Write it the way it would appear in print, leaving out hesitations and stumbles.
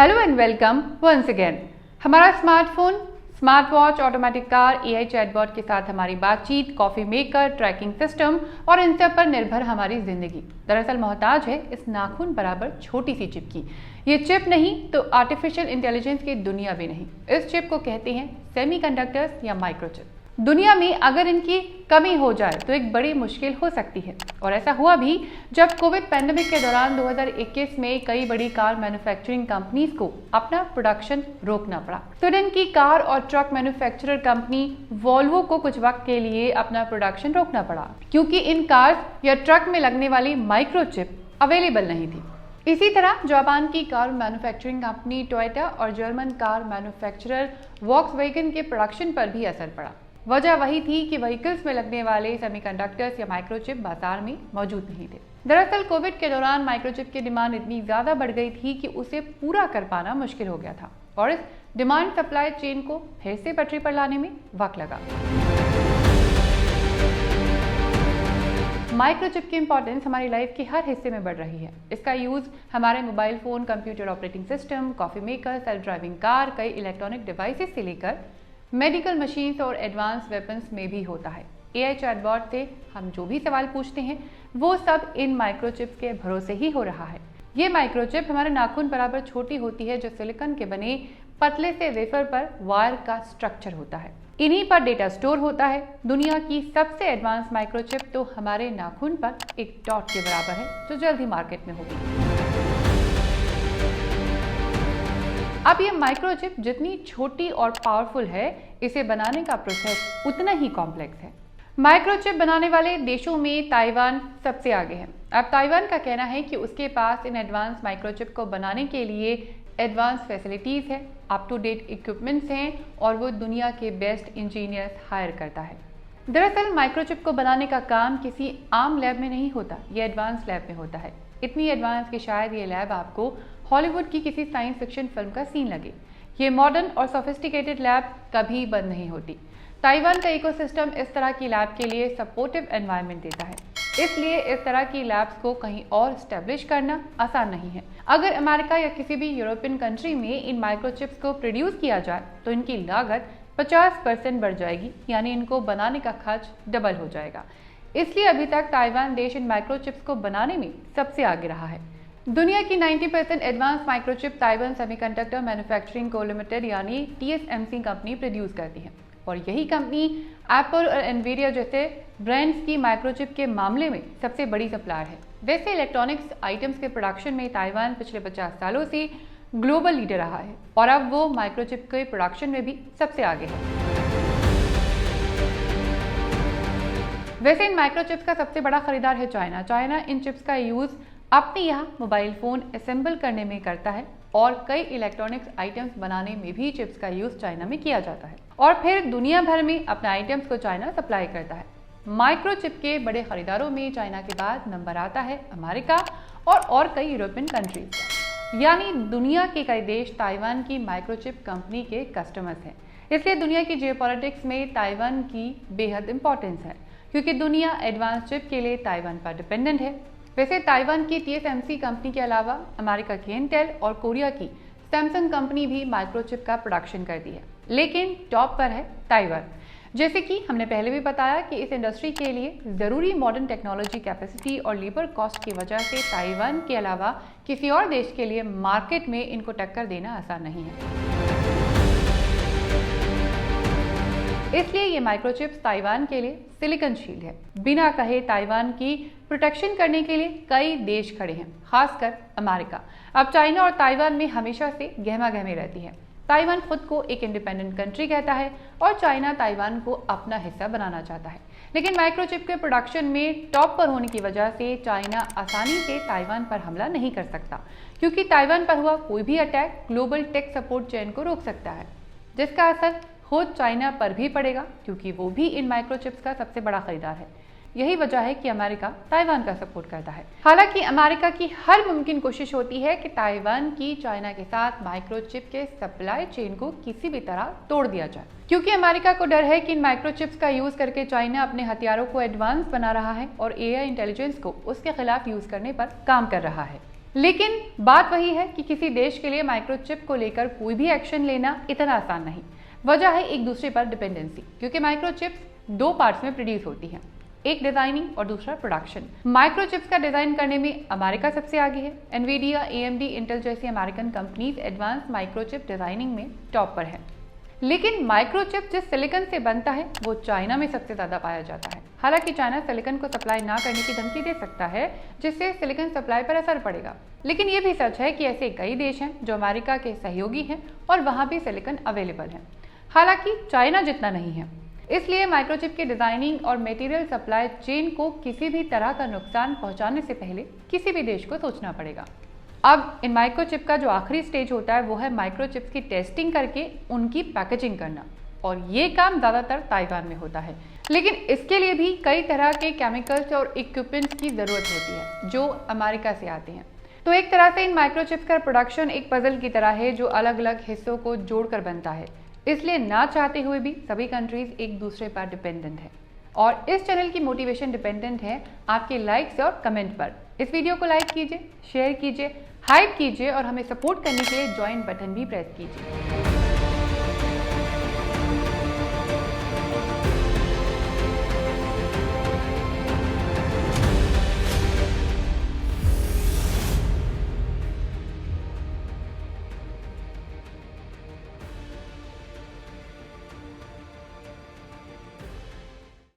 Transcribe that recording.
Hello and welcome once again. हमारा smartphone, smart watch, automatic car, AI chatbot के साथ हमारी बातचीत, कॉफी मेकर, ट्रैकिंग सिस्टम और इन सब पर निर्भर हमारी जिंदगी दरअसल मोहताज है इस नाखून बराबर छोटी सी चिप की। ये चिप नहीं तो आर्टिफिशियल इंटेलिजेंस की दुनिया भी नहीं। इस चिप को कहते हैं सेमीकंडक्टर्स या माइक्रोचिप। दुनिया में अगर इनकी कमी हो जाए तो एक बड़ी मुश्किल हो सकती है, और ऐसा हुआ भी जब कोविड पैंडेमिक के दौरान 2021 में कई बड़ी कार मैन्युफैक्चरिंग कंपनीज को अपना प्रोडक्शन रोकना पड़ा। स्वीडन की कार और ट्रक मैन्युफैक्चरर कंपनी वोल्वो को कुछ वक्त के लिए अपना प्रोडक्शन रोकना पड़ा क्योंकि इन कार्स या ट्रक में लगने वाली माइक्रोचिप अवेलेबल नहीं थी। इसी तरह जापान की कार मैन्युफैक्चरिंग कंपनी टोयोटा और जर्मन कार मैन्युफैक्चरर वॉक्सवैगन के प्रोडक्शन पर भी असर पड़ा। वजह वही थी कि व्हीकल्स में लगने वाले सेमीकंडक्टर्स या माइक्रोचिप बाजार में मौजूद नहीं थे। दरअसल कोविड के दौरान माइक्रोचिप की डिमांड इतनी ज्यादा बढ़ गई थी कि उसे पूरा कर पाना मुश्किल हो गया था, और इस डिमांड सप्लाई चेन को फिर से पटरी पर लाने में वक्त लगा। माइक्रोचिप की इंपॉर्टेंस हमारी लाइफ के हर हिस्से में बढ़ रही है। इसका यूज हमारे mobile phone, computer operating system, coffee maker, self driving car, कई इलेक्ट्रॉनिक डिवाइसेस से लेकर मेडिकल मशीन्स और एडवांस वेपन्स में भी होता है। एआई चैटबॉट से हम जो भी सवाल पूछते हैं वो सब इन माइक्रोचिप्स के भरोसे ही हो रहा है। ये माइक्रोचिप हमारे नाखून बराबर छोटी होती है, जो सिलिकॉन के बने पतले से वेफर पर वायर का स्ट्रक्चर होता है। इन्हीं पर डेटा स्टोर होता है। दुनिया की सबसे एडवांस माइक्रोचिप तो हमारे नाखून पर एक डॉट के बराबर है, जो जल्द ही मार्केट में होगी। अब ये माइक्रोचिप जितनी छोटी और पावरफुल है, इसे बनाने का प्रोसेस उतना ही कॉम्प्लेक्स है। माइक्रोचिप बनाने वाले देशों में ताइवान सबसे आगे है। अब ताइवान का कहना है कि उसके पास इन एडवांस माइक्रोचिप को बनाने के लिए एडवांस फैसिलिटीज़ है, अप टू डेट इक्विपमेंट्स हैं, और वो दुनिया के बेस्ट इंजीनियर्स हायर करता है। दरअसल माइक्रोचिप को बनाने का काम किसी आम लैब में नहीं होता, ये एडवांस लैब में होता है। इतनी एडवांस कि शायद ये लैब आपको हॉलीवुड की किसी साइंस फिक्शन फिल्म का सीन लगे। ये मॉडर्न और सोफिस्टिकेटेड लैब कभी बंद नहीं होती। ताइवान का इकोसिस्टम इस तरह की लैब के लिए सपोर्टिव एनवायरनमेंट देता है, इसलिए इस तरह की लैब्स को कहीं और स्टैब्लिश करना आसान नहीं है। अगर अमेरिका या किसी भी यूरोपियन कंट्री में इन माइक्रोचिप्स को प्रोड्यूस किया जाए तो इनकी लागत 50% बढ़ जाएगी, यानी इनको बनाने का खर्च डबल हो जाएगा। इसलिए अभी तक ताइवान देश इन माइक्रोचिप्स को बनाने में सबसे आगे रहा है। दुनिया की 90% advance microchip Taiwan semiconductor manufacturing को लिमिटेड यानी TSMC कंपनी प्रोड्यूस करती है, और यही कंपनी एप्पल और एनवीडिया जैसे ब्रांड्स की माइक्रोचिप के मामले में सबसे बड़ी सप्लायर है। वैसे इलेक्ट्रॉनिक्स आइटम्स के प्रोडक्शन में ताइवान पिछले 50 सालों से ग्लोबल लीडर रहा है, और अब वो माइक्रोचिप के प्रोडक्शन में भी सबसे आगे है। वैसे इन माइक्रोचिप्स का सबसे बड़ा खरीदार है चाइना। चाइना इन चिप्स का यूज अपने यहाँ मोबाइल फोन असेंबल करने में करता है, और कई इलेक्ट्रॉनिक्स आइटम्स बनाने में भी चिप्स का यूज चाइना में किया जाता है, और फिर दुनिया भर में अपने आइटम्स को चाइना सप्लाई करता है। माइक्रोचिप के बड़े खरीदारों में चाइना के बाद नंबर आता है अमेरिका और कई यूरोपियन कंट्रीज, यानी दुनिया के कई देश ताइवान की माइक्रोचिप कंपनी के कस्टमर्स हैं। इसलिए दुनिया की जियोपॉलिटिक्स में ताइवान की बेहद इंपॉर्टेंस है, क्योंकि दुनिया एडवांस चिप के लिए ताइवान पर डिपेंडेंट है। वैसे ताइवान की TSMC कंपनी के अलावा अमेरिका की इंटेल और कोरिया की सैमसंग कंपनी भी माइक्रोचिप का प्रोडक्शन करती है, लेकिन टॉप पर है ताइवान। जैसे कि हमने पहले भी बताया कि इस इंडस्ट्री के लिए ज़रूरी मॉडर्न टेक्नोलॉजी कैपेसिटी और लेबर कॉस्ट की वजह से ताइवान के अलावा किसी और देश के लिए मार्केट में इनको टक्कर देना आसान नहीं है। इसलिए ये माइक्रोचिप्स ताइवान के लिए सिलिकॉन शील्ड है। बिना कहे ताइवान की प्रोटेक्शन करने के लिए कई देश खड़े हैं, खासकर अमेरिका। अब चाइना और ताइवान में हमेशा से गहमागहमी रहती है। ताइवान खुद को एक इंडिपेंडेंट कंट्री कहता है, और चाइना ताइवान को अपना हिस्सा बनाना चाहता है। लेकिन माइक्रोचिप के प्रोडक्शन में टॉप पर होने की वजह से चाइना आसानी से ताइवान पर हमला नहीं कर सकता, क्योंकि ताइवान पर हुआ कोई भी attack global tech support chain को रोक सकता है, जिसका असर खुद चाइना पर भी पड़ेगा, क्योंकि वो भी इन माइक्रोचिप्स का सबसे बड़ा खरीदार है। यही वजह है कि अमेरिका ताइवान का सपोर्ट करता है। हालांकि अमेरिका की हर मुमकिन कोशिश होती है कि ताइवान की चाइना के साथ माइक्रोचिप के सप्लाई चेन को किसी भी तरह तोड़ दिया जाए, क्योंकि अमेरिका को डर है कि इन माइक्रोचिप्स का यूज करके चाइना अपने हथियारों को एडवांस बना रहा है और एआई इंटेलिजेंस को उसके खिलाफ यूज करने पर काम कर रहा है। लेकिन बात वही है कि किसी देश के लिए माइक्रोचिप को लेकर कोई भी एक्शन लेना इतना आसान नहीं। वजह है एक दूसरे पर डिपेंडेंसी, क्योंकि माइक्रोचिप्स दो पार्ट्स में प्रोड्यूस होती हैं, एक डिजाइनिंग और दूसरा प्रोडक्शन। माइक्रोचिप्स का डिजाइन करने में अमेरिका सबसे आगे है। एनवीडिया, एएमडी, इंटेल जैसी American companies advance microchip designing में टॉप पर है। लेकिन माइक्रोचिप जिस सिलिकॉन से बनता है वो चाइना में सबसे ज्यादा पाया जाता है। हालांकि चाइना सिलिकॉन को सप्लाई ना करने की धमकी दे सकता है, जिससे सिलिकॉन सप्लाई पर असर पड़ेगा। लेकिन ये भी सच है कि ऐसे कई देश हैं जो अमेरिका के सहयोगी हैं और वहां भी सिलिकॉन अवेलेबल है, हालांकि चाइना जितना नहीं है। इसलिए माइक्रोचिप के डिजाइनिंग और मटेरियल सप्लाई चेन को किसी भी तरह का नुकसान पहुंचाने से पहले किसी भी देश को सोचना पड़ेगा। अब इन माइक्रोचिप का जो आखिरी स्टेज होता है वो है माइक्रोचिप्स की टेस्टिंग करके उनकी पैकेजिंग करना, और ये काम ज़्यादातर ताइवान में होता है। लेकिन इसके लिए भी कई तरह के केमिकल्स और इक्विपमेंट्स की ज़रूरत होती है जो अमेरिका से आते हैं। तो एक तरह से इन माइक्रोचिप्स का प्रोडक्शन एक पजल की तरह है जो अलग अलग हिस्सों को जोड़कर बनता है। इसलिए ना चाहते हुए भी सभी कंट्रीज एक दूसरे पर डिपेंडेंट है, और इस चैनल की मोटिवेशन डिपेंडेंट है आपके लाइक्स और कमेंट पर। इस वीडियो को लाइक कीजिए, शेयर कीजिए, हाइप कीजिए और हमें सपोर्ट करने के लिए ज्वाइन बटन भी प्रेस कीजिए।